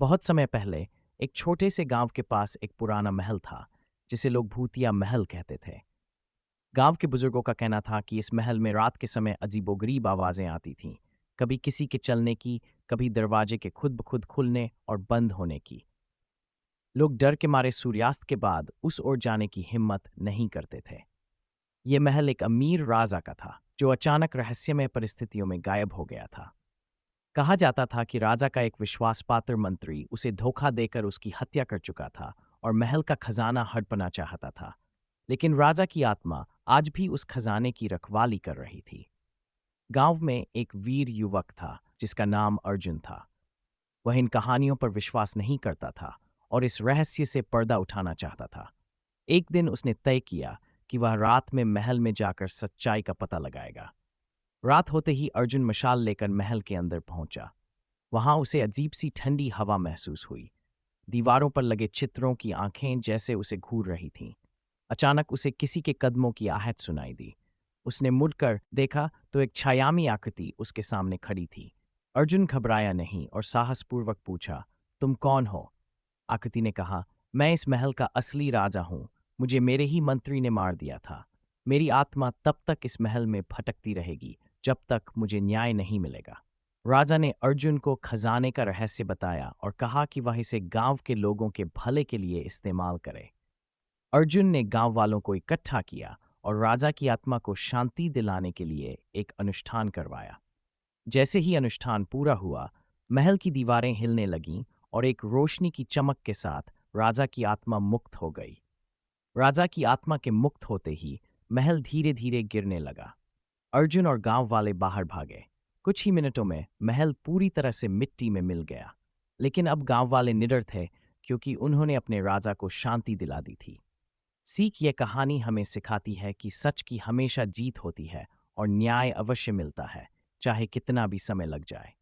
बहुत समय पहले एक छोटे से गांव के पास एक पुराना महल था जिसे लोग भूतिया महल कहते थे। गांव के बुजुर्गों का कहना था कि इस महल में रात के समय अजीबोगरीब आवाजें आती थीं, कभी किसी के चलने की, कभी दरवाजे के खुद ब खुद खुलने और बंद होने की। लोग डर के मारे सूर्यास्त के बाद उस ओर जाने की हिम्मत नहीं करते थे। यह महल एक अमीर राजा का था जो अचानक रहस्यमय परिस्थितियों में गायब हो गया था। कहा जाता था कि राजा का एक विश्वासपात्र मंत्री उसे धोखा देकर उसकी हत्या कर चुका था और महल का खजाना हड़पना चाहता था। लेकिन राजा की आत्मा आज भी उस खजाने की रखवाली कर रही थी। गांव में एक वीर युवक था जिसका नाम अर्जुन था। वह इन कहानियों पर विश्वास नहीं करता था और इस रहस्य से पर्दा उठाना चाहता था। एक दिन उसने तय किया कि वह रात में महल में जाकर सच्चाई का पता लगाएगा। रात होते ही अर्जुन मशाल लेकर महल के अंदर पहुंचा। वहां उसे अजीब सी ठंडी हवा महसूस हुई। दीवारों पर लगे चित्रों की आंखें जैसे उसे घूर रही थीं। अचानक उसे किसी के कदमों की आहट सुनाई दी। उसने मुड़कर देखा तो एक छायामी आकृति उसके सामने खड़ी थी। अर्जुन घबराया नहीं और साहसपूर्वक पूछा, तुम कौन हो? आकृति ने कहा, मैं इस महल का असली राजा हूं। मुझे मेरे ही मंत्री ने मार दिया था। मेरी आत्मा तब तक इस महल में भटकती रहेगी जब तक मुझे न्याय नहीं मिलेगा। राजा ने अर्जुन को खजाने का रहस्य बताया और कहा कि वह इसे गांव के लोगों के भले के लिए इस्तेमाल करे। अर्जुन ने गांव वालों को इकट्ठा किया और राजा की आत्मा को शांति दिलाने के लिए एक अनुष्ठान करवाया। जैसे ही अनुष्ठान पूरा हुआ, महल की दीवारें हिलने लगीं और एक रोशनी की चमक के साथ राजा की आत्मा मुक्त हो गई। राजा की आत्मा के मुक्त होते ही महल धीरे धीरे गिरने लगा। अर्जुन और गांव वाले बाहर भागे। कुछ ही मिनटों में महल पूरी तरह से मिट्टी में मिल गया। लेकिन अब गांव वाले निडर थे क्योंकि उन्होंने अपने राजा को शांति दिला दी थी। सीख ये कहानी हमें सिखाती है कि सच की हमेशा जीत होती है और न्याय अवश्य मिलता है, चाहे कितना भी समय लग जाए।